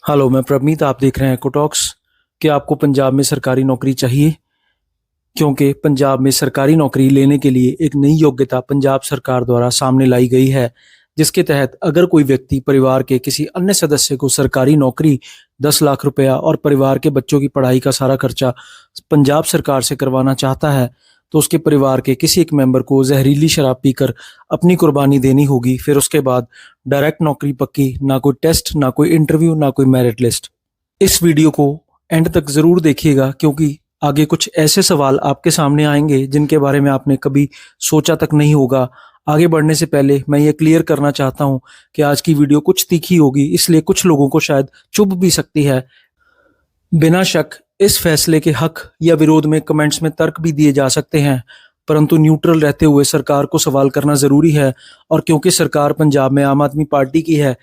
Hello, मैं प्रवनीत। आप देख रहे हैं इकोटॉक्स। क्या आपको पंजाब में सरकारी नौकरी चाहिए? क्योंकि पंजाब में सरकारी नौकरी लेने के लिए एक नई योग्यता पंजाब सरकार द्वारा सामने लाई गई है, जिसके तहत अगर कोई व्यक्ति परिवार के किसी अन्य सदस्य को सरकारी नौकरी 10 लाख रुपया और परिवार के बच्चों की पढ़ाई का सारा खर्चा पंजाब सरकार से करवाना चाहता है, तो उसके परिवार के किसी एक मेंबर को जहरीली शराब पीकर अपनी कुर्बानी देनी होगी। फिर उसके बाद डायरेक्ट नौकरी पक्की, ना कोई टेस्ट, ना कोई इंटरव्यू, ना कोई मेरिट लिस्ट। इस वीडियो को एंड तक जरूर देखिएगा, क्योंकि आगे कुछ ऐसे सवाल आपके सामने आएंगे जिनके बारे में आपने कभी सोचा तक नहीं होगा। आगे बढ़ने से पहले मैं ये क्लियर करना चाहता हूँ कि आज की वीडियो कुछ तीखी होगी, इसलिए कुछ लोगों को शायद चुभ भी सकती है। बिना शक इस फैसले के हक या विरोध में कमेंट्स में तर्क भी दिए जा सकते हैं, परंतु न्यूट्रल रहते हुए सरकार को सवाल करना जरूरी है। और क्योंकि सरकार पंजाब में आम आदमी पार्टी की है,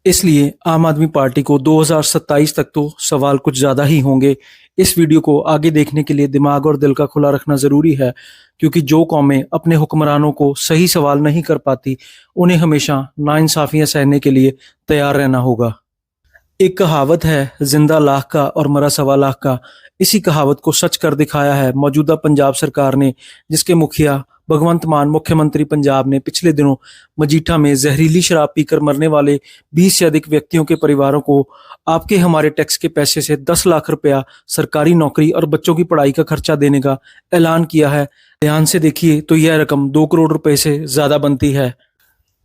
इसलिए आम आदमी पार्टी को 2027 तक तो सवाल कुछ ज्यादा ही होंगे। इस वीडियो को आगे देखने के लिए दिमाग और दिल का खुला रखना जरूरी है, क्योंकि जो कौमें अपने हुक्मरानों को सही सवाल नहीं कर पाती, उन्हें हमेशा नाइंसाफियां सहने के लिए तैयार रहना होगा। एक कहावत है, जिंदा लाख का और मरा सवा लाख का। इसी कहावत को सच कर दिखाया है मौजूदा पंजाब सरकार ने, जिसके मुखिया भगवंत मान मुख्यमंत्री पंजाब ने पिछले दिनों मजीठा में जहरीली शराब पीकर मरने वाले 20 से अधिक व्यक्तियों के परिवारों को आपके हमारे टैक्स के पैसे से 10 लाख रुपया सरकारी नौकरी और बच्चों की पढ़ाई का खर्चा देने का ऐलान किया है। ध्यान से देखिए तो यह रकम 2 करोड़ रुपए से ज्यादा बनती है।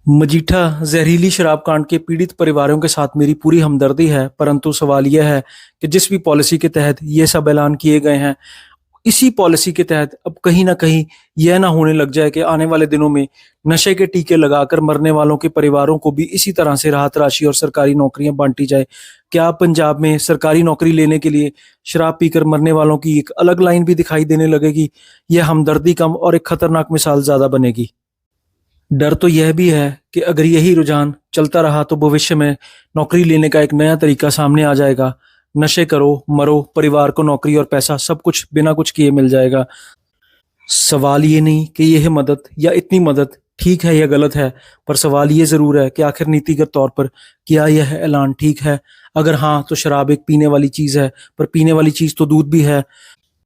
मजीठा जहरीली शराब कांड के पीड़ित परिवारों के साथ मेरी पूरी हमदर्दी है, परंतु सवाल यह है कि जिस भी पॉलिसी के तहत ये सब ऐलान किए गए हैं, इसी पॉलिसी के तहत अब कहीं ना कहीं यह ना होने लग जाए कि आने वाले दिनों में नशे के टीके लगाकर मरने वालों के परिवारों को भी इसी तरह से राहत राशि और सरकारी नौकरियां बांटी जाए। क्या पंजाब में सरकारी नौकरी लेने के लिए शराब पीकर मरने वालों की एक अलग लाइन भी दिखाई देने लगेगी? यह हमदर्दी कम और एक खतरनाक मिसाल ज्यादा बनेगी। डर तो यह भी है कि अगर यही रुझान चलता रहा तो भविष्य में नौकरी लेने का एक नया तरीका सामने आ जाएगा। नशे करो, मरो, परिवार को नौकरी और पैसा सब कुछ बिना कुछ किए मिल जाएगा। सवाल ये नहीं कि यह मदद या इतनी मदद ठीक है या गलत है, पर सवाल ये जरूर है कि आखिर नीतिगत तौर पर क्या यह ऐलान ठीक है। अगर हाँ, तो शराब एक पीने वाली चीज है, पर पीने वाली चीज तो दूध भी है।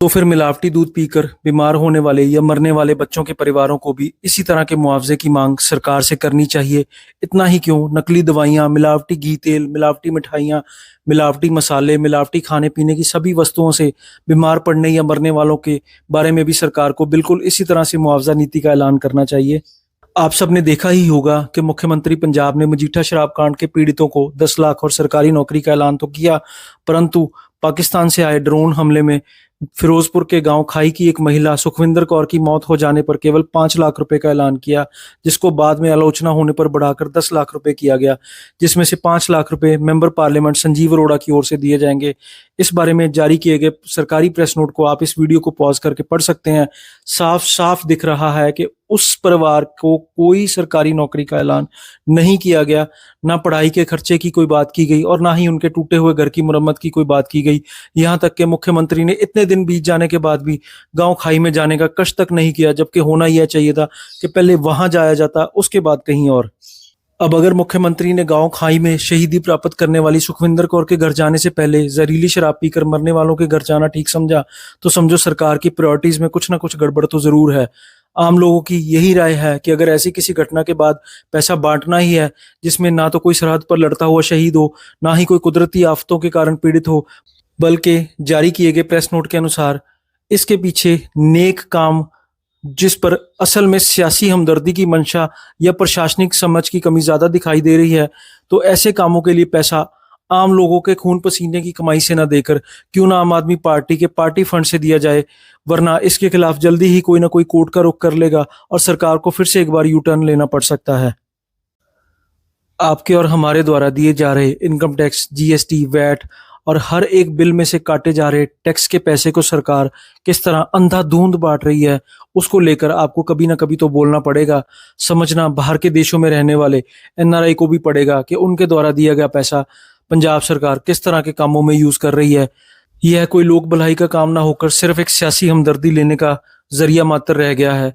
तो फिर मिलावटी दूध पीकर बीमार होने वाले या मरने वाले बच्चों के परिवारों को भी इसी तरह के मुआवजे की मांग सरकार से करनी चाहिए। इतना ही क्यों, नकली दवाइयां, मिलावटी घी तेल, मिलावटी मिठाइयां, मिलावटी मसाले, मिलावटी खाने पीने की सभी वस्तुओं से बीमार पड़ने या मरने वालों के बारे में भी सरकार को बिल्कुल इसी तरह से मुआवजा नीति का ऐलान करना चाहिए। आप सबने देखा ही होगा कि मुख्यमंत्री पंजाब ने मजीठा शराब कांड के पीड़ितों को 10 लाख और सरकारी नौकरी का ऐलान तो किया, परंतु पाकिस्तान से आए ड्रोन हमले में फिरोजपुर के गांव खाई की एक महिला सुखविंदर कौर की मौत हो जाने पर केवल 5 लाख रुपए का ऐलान किया, जिसको बाद में आलोचना होने पर बढ़ाकर 10 लाख रुपए किया गया, जिसमें से 5 लाख रुपए मेंबर पार्लियामेंट संजीव अरोड़ा की ओर से दिए जाएंगे। इस बारे में जारी किए गए सरकारी प्रेस नोट को आप इस वीडियो को पॉज करके पढ़ सकते हैं। साफ साफ दिख रहा है कि उस परिवार को कोई सरकारी नौकरी का ऐलान नहीं किया गया, ना पढ़ाई के खर्चे की कोई बात की गई और ना ही उनके टूटे हुए घर की मुरम्मत की कोई बात की गई। यहाँ तक कि मुख्यमंत्री ने इतने दिन बीत जाने के बाद भी गांव खाई में जाने का कष्ट तक नहीं किया, जबकि होना यह चाहिए था कि पहले वहां जाया जाता, उसके बाद कहीं और। अब अगर मुख्यमंत्री ने गांव खाई में शहीदी प्राप्त करने वाली सुखविंदर कौर के घर जाने से पहले जहरीली शराब पीकर मरने वालों के घर जाना ठीक समझा, तो समझो सरकार की प्रायोरिटीज में कुछ ना कुछ गड़बड़ तो जरूर है। आम लोगों की यही राय है कि अगर ऐसी किसी घटना के बाद पैसा बांटना ही है जिसमें ना तो कोई सरहद पर लड़ता हुआ शहीद हो, ना ही कोई कुदरती आफतों के कारण पीड़ित हो, बल्कि जारी किए गए प्रेस नोट के अनुसार इसके पीछे नेक काम, जिस पर असल में सियासी हमदर्दी की मंशा या प्रशासनिक समझ की कमी ज्यादा दिखाई दे रही है, तो ऐसे कामों के लिए पैसा आम लोगों के खून पसीने की कमाई से ना देकर क्यों ना आम आदमी पार्टी के पार्टी फंड से दिया जाए, वरना इसके खिलाफ जल्दी ही कोई ना कोई कोर्ट का रुख कर लेगा और सरकार को फिर से एक बार यू टर्न लेना पड़ सकता है। आपके और हमारे द्वारा दिए जा रहे इनकम टैक्स, जीएसटी, वैट और हर एक बिल में से काटे जा रहे टैक्स के पैसे को सरकार किस तरह अंधाधुंध बांट रही है, उसको लेकर आपको कभी ना कभी तो बोलना पड़ेगा। समझना बाहर के देशों में रहने वाले एनआरआई को भी पड़ेगा कि उनके द्वारा दिया गया पैसा पंजाब सरकार किस तरह के कामों में यूज कर रही है। यह कोई लोक भलाई का काम ना होकर सिर्फ एक सियासी हमदर्दी लेने का जरिया मात्र रह गया है।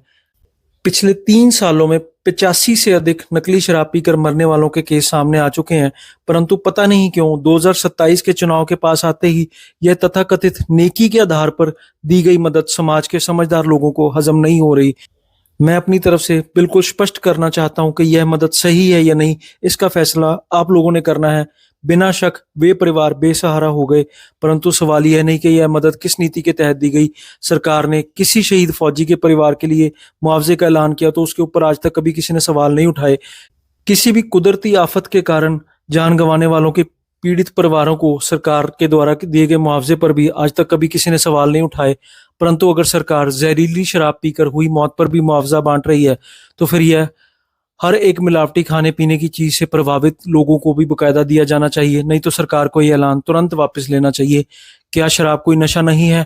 पिछले 3 सालों में 85 से अधिक नकली शराब पीकर मरने वालों के केस सामने आ चुके हैं, परंतु पता नहीं क्यों 2027 के चुनाव के पास आते ही यह तथाकथित नेकी के आधार पर दी गई मदद समाज के समझदार लोगों को हजम नहीं हो रही। मैं अपनी तरफ से बिल्कुल स्पष्ट करना चाहता हूं कि यह मदद सही है या नहीं, इसका फैसला आप लोगों ने करना है। बिना शक वे परिवार बेसहारा हो गए, परंतु सवाल यह नहीं कि यह मदद किस नीति के तहत दी गई। सरकार ने किसी शहीद फौजी के परिवार के लिए मुआवजे का ऐलान किया तो उसके ऊपर आज तक कभी किसी ने सवाल नहीं उठाए। किसी भी कुदरती आफत के कारण जान गंवाने वालों के पीड़ित परिवारों को सरकार के द्वारा दिए गए मुआवजे पर भी आज तक कभी किसी ने सवाल नहीं उठाए। परंतु अगर सरकार जहरीली शराब पीकर हुई मौत पर भी मुआवजा बांट रही है तो फिर यह हर एक मिलावटी खाने पीने की चीज से प्रभावित लोगों को भी बकायदा दिया जाना चाहिए, नहीं तो सरकार को यह ऐलान तुरंत वापस लेना चाहिए। क्या शराब कोई नशा नहीं है?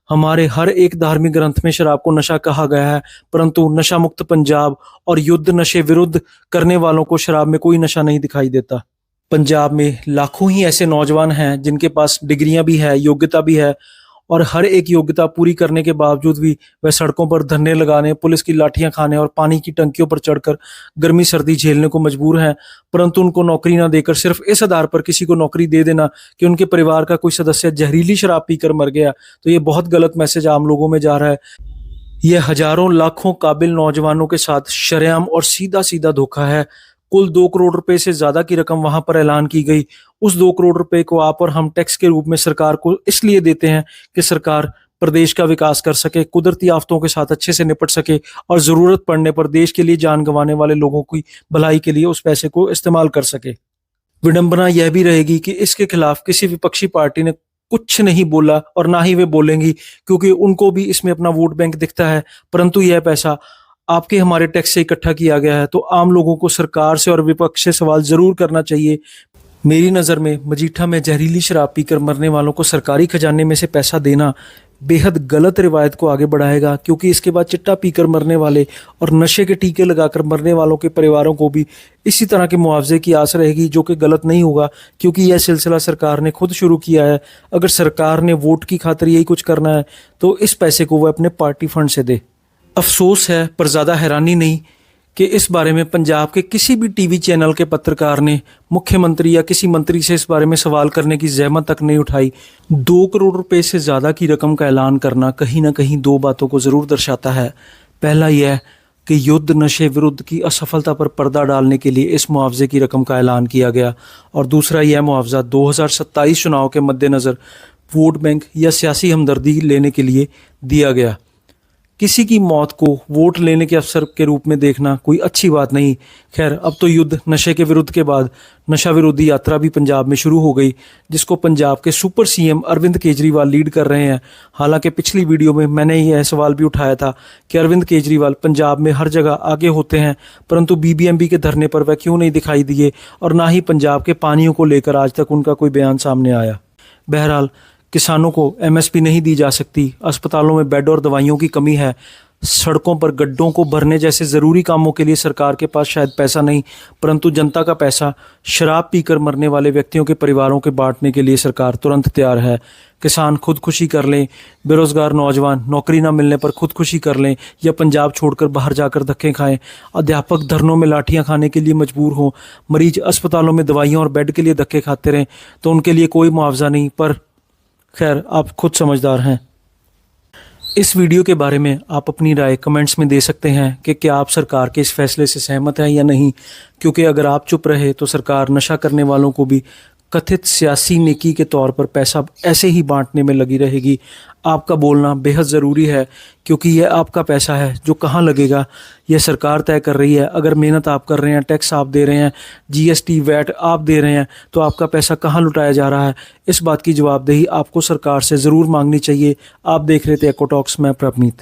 हमारे हर एक धार्मिक ग्रंथ में शराब को नशा कहा गया है, परंतु नशा मुक्त पंजाब और युद्ध नशे विरुद्ध करने वालों को शराब में कोई नशा नहीं दिखाई देता। पंजाब में लाखों ही ऐसे नौजवान हैं जिनके पास डिग्रियां भी है, योग्यता भी है, और हर एक योग्यता पूरी करने के बावजूद भी वह सड़कों पर धरने लगाने, पुलिस की लाठियां खाने और पानी की टंकियों पर चढ़कर गर्मी सर्दी झेलने को मजबूर हैं। परंतु उनको नौकरी ना देकर सिर्फ इस आधार पर किसी को नौकरी दे देना कि उनके परिवार का कोई सदस्य जहरीली शराब पीकर मर गया, तो ये बहुत गलत मैसेज आम लोगों में जा रहा है। यह हजारों लाखों काबिल नौजवानों के साथ शरेआम और सीधा सीधा धोखा है। कुल 2 करोड़ रुपए से ज्यादा की रकम वहां पर ऐलान की गई। उस 2 करोड़ रुपए को आप और हम टैक्स के रूप में सरकार को इसलिए देते हैं कि सरकार प्रदेश का विकास कर सके, कुदरती आफतों के साथ अच्छे से निपट सके और जरूरत पड़ने पर देश के लिए जान गंवाने वाले लोगों की भलाई के लिए उस पैसे को इस्तेमाल कर सके। विडंबना यह भी रहेगी कि इसके खिलाफ किसी विपक्षी पार्टी ने कुछ नहीं बोला और ना ही वे बोलेंगी, क्योंकि उनको भी इसमें अपना वोट बैंक दिखता है। परंतु यह पैसा आपके हमारे टैक्स से इकट्ठा किया गया है, तो आम लोगों को सरकार से और विपक्ष से सवाल जरूर करना चाहिए। मेरी नज़र में मजीठा में जहरीली शराब पीकर मरने वालों को सरकारी खजाने में से पैसा देना बेहद गलत रिवायत को आगे बढ़ाएगा, क्योंकि इसके बाद चिट्टा पीकर मरने वाले और नशे के टीके लगाकर मरने वालों के परिवारों को भी इसी तरह के मुआवजे की आस रहेगी, जो कि गलत नहीं होगा, क्योंकि यह सिलसिला सरकार ने खुद शुरू किया है। अगर सरकार ने वोट की खातिर यही कुछ करना है तो इस पैसे को वह अपने पार्टी फंड से दे। अफसोस है, पर ज़्यादा हैरानी नहीं, कि इस बारे में पंजाब के किसी भी टीवी चैनल के पत्रकार ने मुख्यमंत्री या किसी मंत्री से इस बारे में सवाल करने की जहमत तक नहीं उठाई। 2 करोड़ रुपए से ज़्यादा की रकम का ऐलान करना कहीं ना कहीं 2 बातों को ज़रूर दर्शाता है। पहला यह कि युद्ध नशे विरुद्ध की असफलता पर पर्दा डालने के लिए इस मुआवजे की रकम का ऐलान किया गया, और दूसरा यह मुआवजा 2027 चुनाव के मद्देनज़र वोट बैंक या सियासी हमदर्दी लेने के लिए दिया गया। किसी की मौत को वोट लेने के अवसर के रूप में देखना कोई अच्छी बात नहीं। खैर, अब तो युद्ध नशे के विरुद्ध के बाद नशा विरोधी यात्रा भी पंजाब में शुरू हो गई, जिसको पंजाब के super CM Arvind Kejriwal lead कर रहे हैं। हालांकि पिछली वीडियो में मैंने यह सवाल भी उठाया था कि अरविंद केजरीवाल पंजाब में हर जगह आगे होते हैं, परंतु बीबीएमबी के धरने पर वह क्यों नहीं दिखाई दिए, और ना ही पंजाब के पानियों को लेकर आज तक उनका कोई बयान सामने आया। बहरहाल, किसानों को एमएसपी नहीं दी जा सकती, अस्पतालों में बेड और दवाइयों की कमी है, सड़कों पर गड्ढों को भरने जैसे ज़रूरी कामों के लिए सरकार के पास शायद पैसा नहीं, परंतु जनता का पैसा शराब पीकर मरने वाले व्यक्तियों के परिवारों के बांटने के लिए सरकार तुरंत तैयार है। किसान खुदकुशी कर लें, बेरोजगार नौजवान नौकरी ना मिलने पर खुदकुशी कर लें, या पंजाब छोड़कर बाहर जाकर धक्के खाएं, अध्यापक धरनों में लाठियां खाने के लिए मजबूर हों, मरीज अस्पतालों में दवाइयों और बेड के लिए धक्के खाते रहें, तो उनके लिए कोई मुआवजा नहीं। पर खैर, आप खुद समझदार हैं। इस वीडियो के बारे में आप अपनी राय कमेंट्स में दे सकते हैं कि क्या आप सरकार के इस फैसले से सहमत हैं या नहीं, क्योंकि अगर आप चुप रहे तो सरकार नशा करने वालों को भी कथित सियासी नेकी के तौर पर पैसा ऐसे ही बांटने में लगी रहेगी। आपका बोलना बेहद ज़रूरी है, क्योंकि यह आपका पैसा है जो कहाँ लगेगा यह सरकार तय कर रही है। अगर मेहनत आप कर रहे हैं, टैक्स आप दे रहे हैं, जीएसटी वैट आप दे रहे हैं, तो आपका पैसा कहाँ लुटाया जा रहा है, इस बात की जवाबदेही आपको सरकार से ज़रूर मांगनी चाहिए। आप देख रहे थे एको टॉक्स, मैं प्रपनीत।